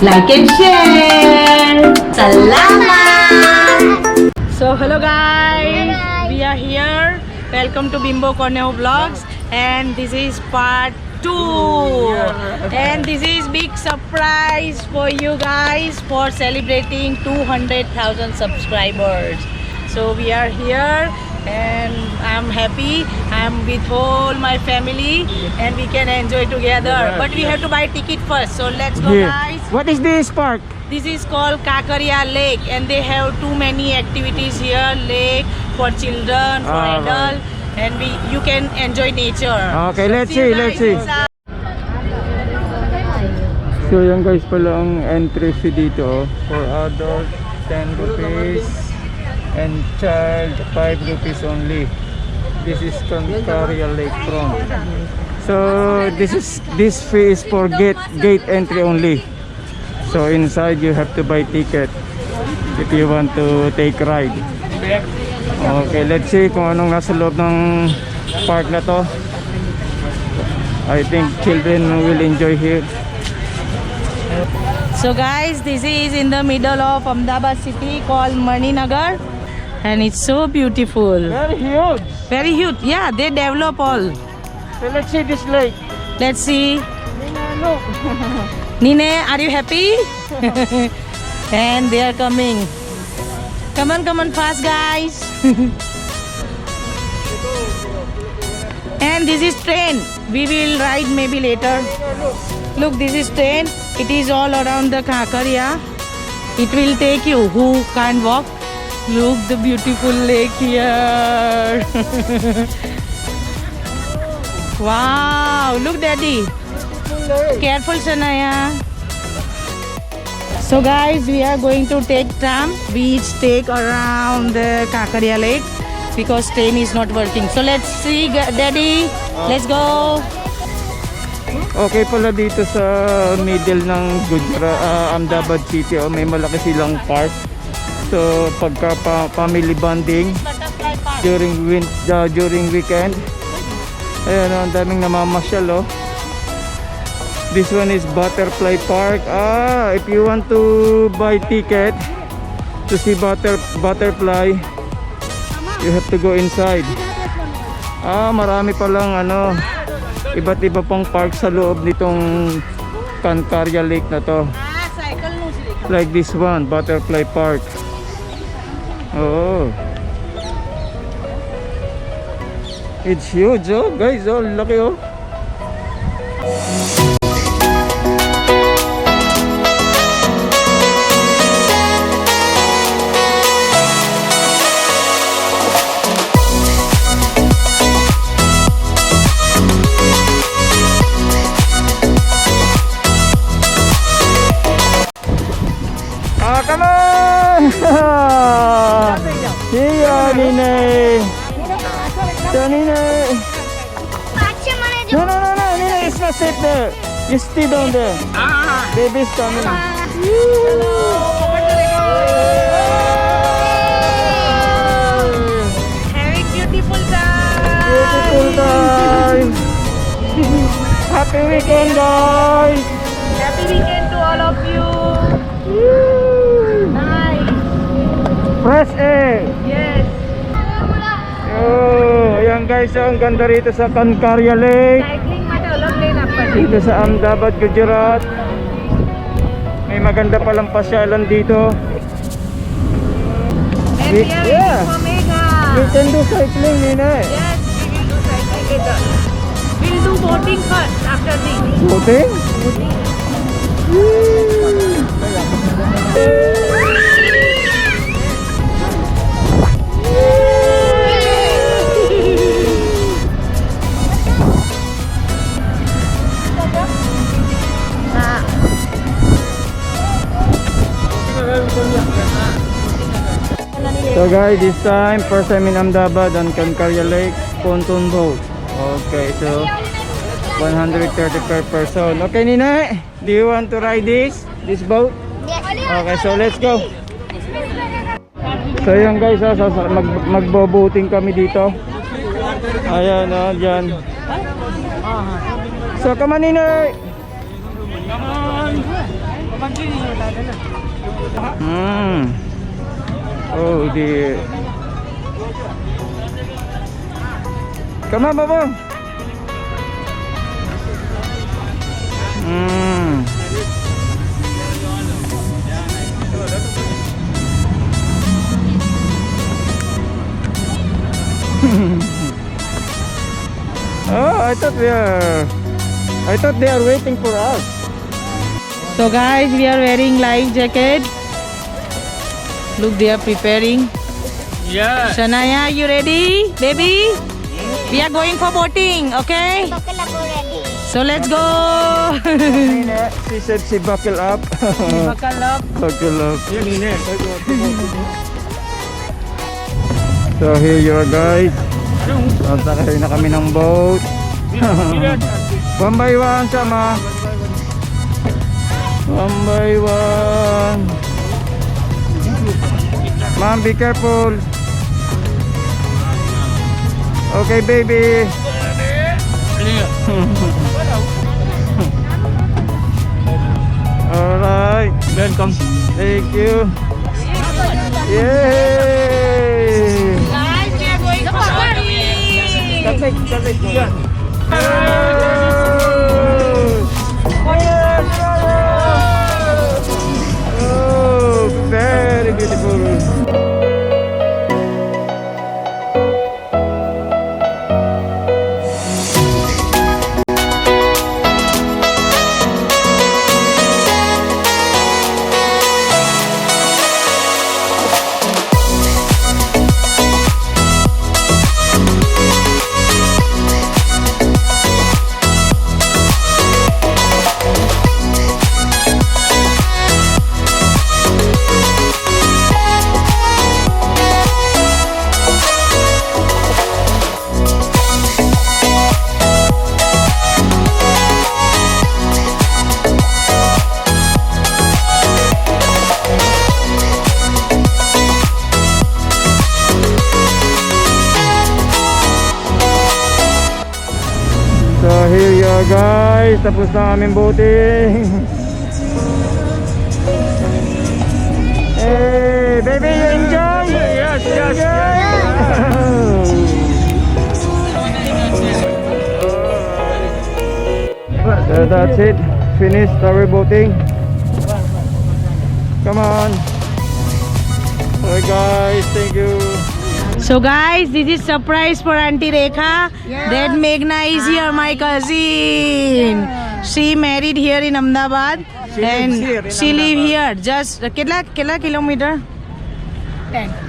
like and share. Salamat! So hello guys, we are here. Welcome to Bimbo Corneo Vlogs, and this is part 2. And this is big surprise for you guys for celebrating 200,000 subscribers. So we are here and I'm happy. I'm with all my family and we can enjoy together. But we have to buy ticket first. So let's go, guys. What is this park? This is called Kakaria Lake, and they have too many activities here. Lake for children, for adults, and you can enjoy nature. Okay, let's See you see, let's guys see. inside. So yan guys pala ang entry fee dito. For adult 10 rupees and child 5 rupees only. This is Kankaria Lake Front. So this fee is for gate entry only. So inside you have to buy ticket if you want to take ride. Okay, let's see kung anong nasa loob ng park na to. I think children will enjoy here. So guys, this is in the middle of Ahmedabad city called Maninagar, and it's so beautiful. Very huge. Very huge. Yeah, they develop all. So let's see this lake. Let's see. Look. Nine, are you happy? And they are coming. Come on fast guys. And this is train. We will ride maybe later. Look, this is train. It is all around the Kakaria. It will take you who can't walk. Look the beautiful lake here. Wow, look daddy. Careful Sanaya. So guys, we are going to take tram. We each take around the Kakaria Lake because train is not working. So let's see daddy. Let's go. Okay pala dito sa middle ng Ahmedabad City, may malaki silang park. So pagka family bonding during weekend, ayan, ang daming namamasyal. This one is Butterfly Park. If you want to buy ticket to see butterfly, you have to go inside. Marami palang iba't iba pang park sa loob nitong Kankaria Lake na to. Like this one, Butterfly Park. Oh, it's huge, guys. Laki, come on! Here, Nine. So, Nine. No, Nina, it's not safe there. You stay down there. Baby's coming. Have a beautiful time. Beautiful time. Happy weekend, guys. Happy weekend to all of you. Nice. Fresh air. Yes. Ayan guys, ang ganda rito sa Kankaria Lake. Cycling matulog din ako. Dito sa Ahmedabad, Gujarat. May maganda palang pasyalan dito. And we are in Omega. You can do cycling, Nina. Yes, we will do cycling later. We'll do boating first after this. Boating? So guys, this time, first time in Ahmedabad on Kankaria Lake, pontoon boat. Okay, so 130 per person. Okay, Nina, do you want to ride this boat? Okay, so let's go. So yan guys, magbo-boating kami dito. Ayan, dyan. So come on, Nina. Come on. Oh dear. Come on, Baba. Oh, I thought they are waiting for us. So guys, we are wearing life jacket. Look, they are preparing. Yeah. Shania, you ready, baby? We are going for boating, okay? So let's go. She said she buckle up. Buckle up. Buckle up. So here you are, guys. Sasakay na kami ng boat. One by one, sama. One by one. Mom, be careful. Okay, baby. Alright. Welcome. Thank you. Yay! Guys, we are going for boating. Oh, very beautiful. So here you are, guys. Tapos na aming boating. Hey, baby, you enjoy? Yes, yes, yes. So that's it. Finished our boating. Come on. Alright, guys. Thank you. So guys, this is surprise for Auntie Rekha. That Meghna is here, my cousin. She married here in Ahmedabad and she live here. Just kitla kilometer?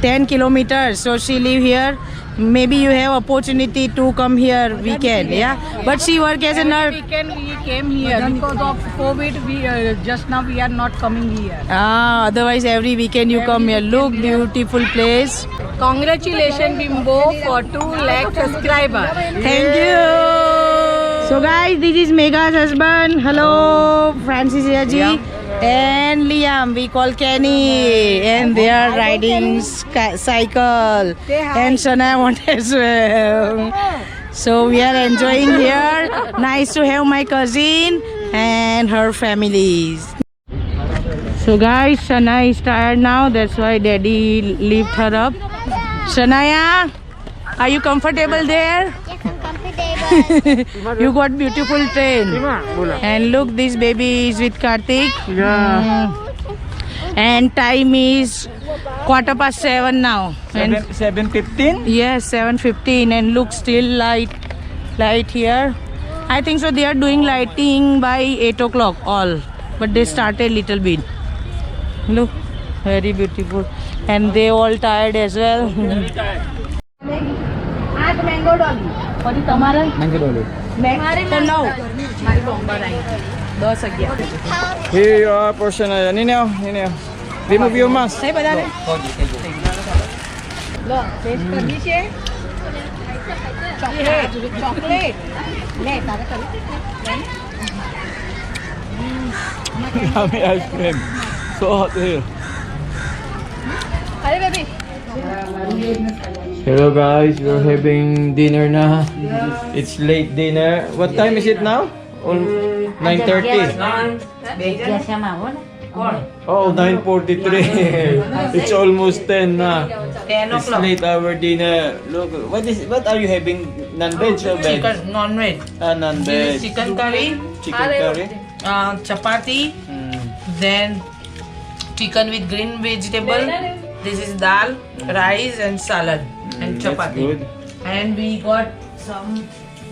10 kilometers. So she live here. Maybe you have opportunity to come here weekend, yeah. But she work as a nurse. Weekend we came here because of COVID. We just now we are not coming here. Ah, otherwise every weekend you come here. Look, beautiful place. Congratulations, Bimbo, for 2 lakh subscribers. Thank you. So guys, this is Megha's husband. Hello, Francis Yaji. And Liam, we call Kenny. And they are riding cycle. And Shana want as well. So we are enjoying here. Nice to have my cousin and her families. So guys, Shana is tired now. That's why daddy lift her up. Shanaya, are you comfortable there? Yes, I'm comfortable. You got beautiful train. And look, this baby is with Karthik. Yeah. And time is 7:15 now. And 7:15? yes, 7:15. And look, still light here. I think so they are doing lighting by 8 o'clock all. But they started little bit. Look, very beautiful. And they all tired as well. Mango dolly. Mango dolly. So now, 10-11. Here you are, portion na yan. Ninyo. Remove your mask. Say bata re. Low test कर लीजिए chocolate ले तारा कर Yummy ice cream. So hot here. अरे baby Hello guys, we're having dinner na. It's late dinner. What time is it now? 9:30. Oh, 9:43. It's almost 10 na. 10 It's o'clock. late our dinner. Look, what are you having? Non-veg or veg? Chicken, non-veg. Ah, non-veg. Chicken curry, Chicken curry? chapati, Mm. then chicken with green vegetable. This is dal, rice and salad and That's chapati. good. And we got some,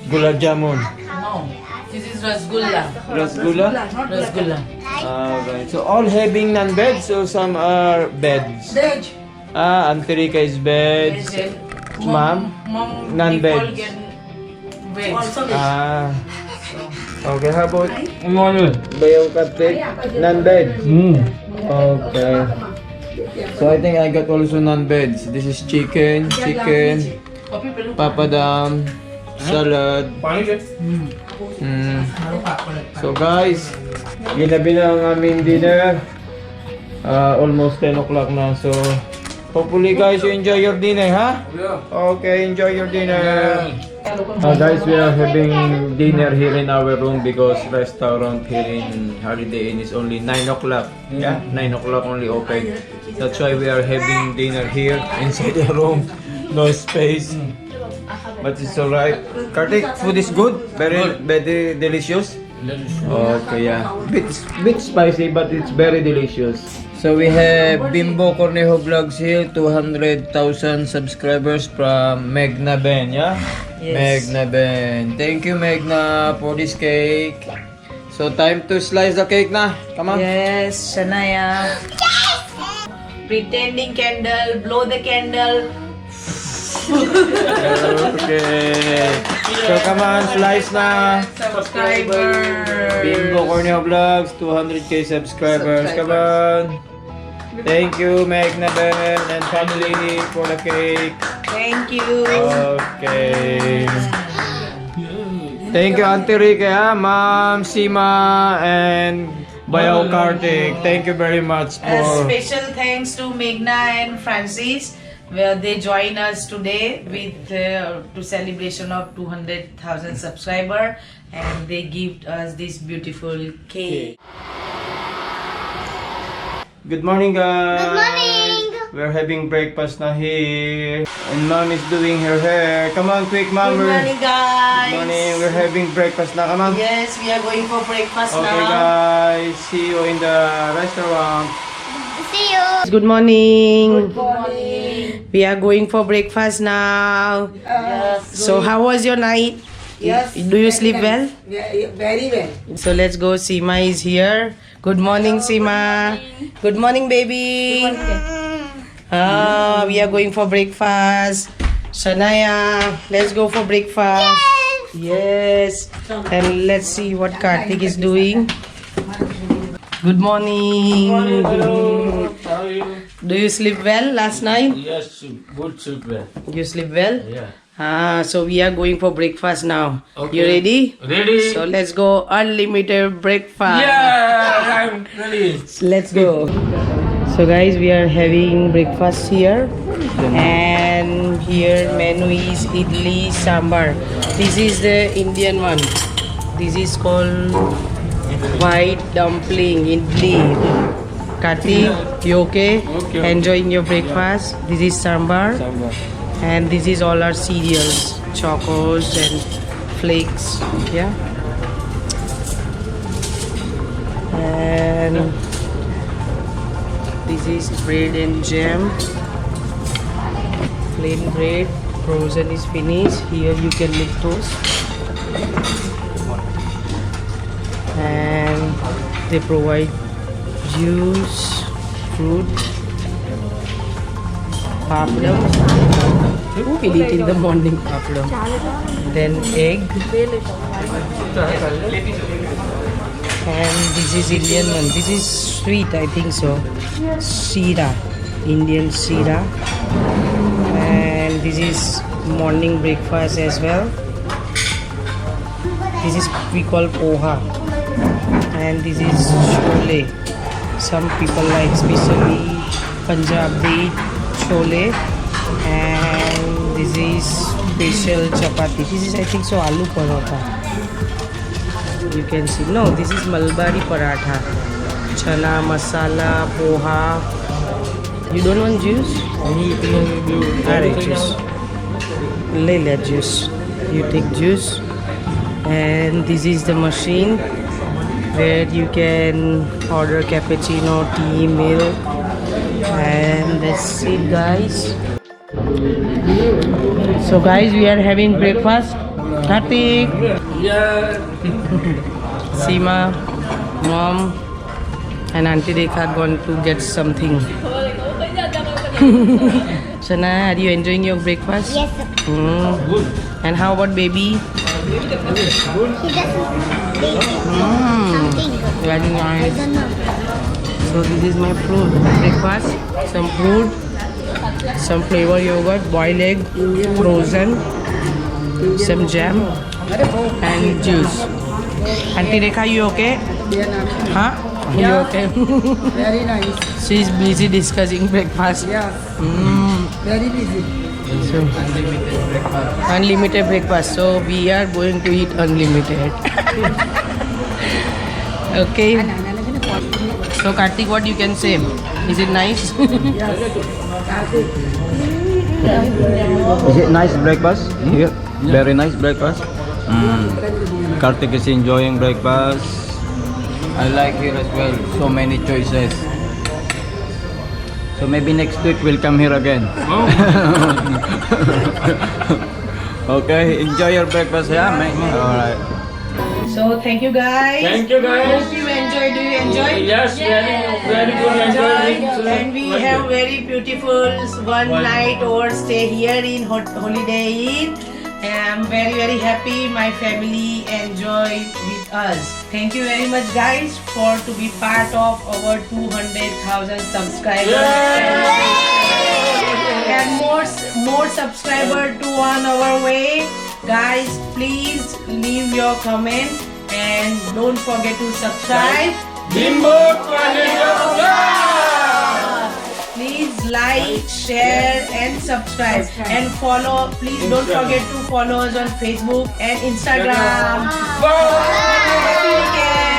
Gulab jamun. no, this is rasgulla. Rasgulla? Rasgulla. Alright. So all having non-veg, so some are veg. Veg. Ah, Antarika is veg. Ma'am? Mom, Non-veg. people get veg. Ah. Okay, how about Bayaw Katik? Non-veg. Okay. So I think I got also non-veg. This is chicken, papadam, salad. So guys, ginabi na ang aming dinner. Almost 10 o'clock na. So hopefully guys you enjoy your dinner, huh? Okay, enjoy your dinner. Guys, we are having dinner here in our room because restaurant here in Holiday Inn is only 9 o'clock. Yeah, 9 o'clock only open. That's why we are having dinner here inside the room. No space. But it's alright. Kartik, food is good? Very delicious? Okay, yeah. Bit spicy, but it's very delicious. So we have Bimbo Cornejo Vlogs here, 200,000 subscribers from Megna Ben, yeah? Yes. Megna Ben. Thank you, Megna, for this cake. So time to slice the cake na. Come on. Yes, Shania. Pretending candle, blow the candle. Okay. So come on, slice na. Subscribers. Bimbo Cornejo Vlogs, 200k subscribers. Come on. Thank you, Megna Ben and family for the cake. Thank you. Okay. Thank you, Auntie Rica, Ma'am Sima, and Bayaw Kartik. Thank you very much A for... special thanks to Meghna and Francis, where they join us today with to celebration of 200,000 subscriber, and they give us this beautiful cake. Good morning, guys. Good morning. We're having breakfast na here. And Mom is doing her hair. Come on, quick, Mom. Good morning, guys. Good morning. We're having breakfast na. Come on. Yes, we are going for breakfast Okay, now. guys. See you in the restaurant. See you. Good morning. Good morning. We are going for breakfast now. So how was your night? Yes. Do you sleep well? Very well. So let's go. Seema is here. Good morning, Seema. Good morning, baby. We are going for breakfast. Shania, let's go for breakfast. Yes. And let's see what Kartik is doing. Good morning. How are you? Do you sleep well last night? Yes, good soup. You sleep well? Yeah. So we are going for breakfast now. Okay. You ready? Ready? So let's go unlimited breakfast. Yeah, I'm ready. Let's go. So guys, we are having breakfast here, and here menu is idli sambar. This is the Indian one. This is called white dumpling idli. Kartik, you okay? Okay. Enjoying your breakfast. This is sambar, and this is all our cereals, chocos and flakes. Yeah. And this is bread and jam. Plain bread, frozen is finished. Here you can make toast. And they provide juice, fruit, papadam. We'll eat in the morning papadam. Then egg. And this is Indian one. This is sweet, I think so. Sira, Indian sira. And this is morning breakfast as well. This is we call poha. And this is chole. Some people like especially Punjabi chole. And this is special chapati. This is I think so aloo paratha. You can see. No, this is Malbari paratha. chana masala, poha. You don't want juice? Alright, juice. ले ले juice. You take juice. And this is the machine where you can order cappuccino, tea, milk. And that's it, guys. So guys, we are having breakfast. Kartik, Seema, Mom, and Auntie Rekha gone to get something. Shana, are you enjoying your breakfast? Yes, sir. And how about baby? He doesn't something. Very I nice. don't know. So this is my fruit breakfast. Some fruit, some flavor yogurt, boiled egg, frozen, some jam, and juice. Auntie Rekha, you okay? Huh? You okay? Very nice. She's busy discussing breakfast. Yes. Very busy. So, unlimited breakfast. So we are going to eat unlimited. Okay. So Kartik, what you can say? Is it nice? Is it nice breakfast here? Very nice breakfast. Kartik is enjoying breakfast. I like here as well. So many choices. So maybe next week we'll come here again. Okay, enjoy your breakfast, yeah, mate. Alright. So thank you guys. Thank you, guys. Hope you enjoyed. Do you enjoy? Yes, very good. Enjoy. And we have very beautiful one night over stay here in Holiday Inn. And I'm very happy my family enjoy with us. Thank you very much guys for to be part of our 200,000 subscribers. And more subscriber to on our way. Guys, please leave your comment and don't forget to subscribe. Bimbo Corner. Please like, share and subscribe and follow. Please don't forget to follow us on Facebook and Instagram. Bye. Happy weekend.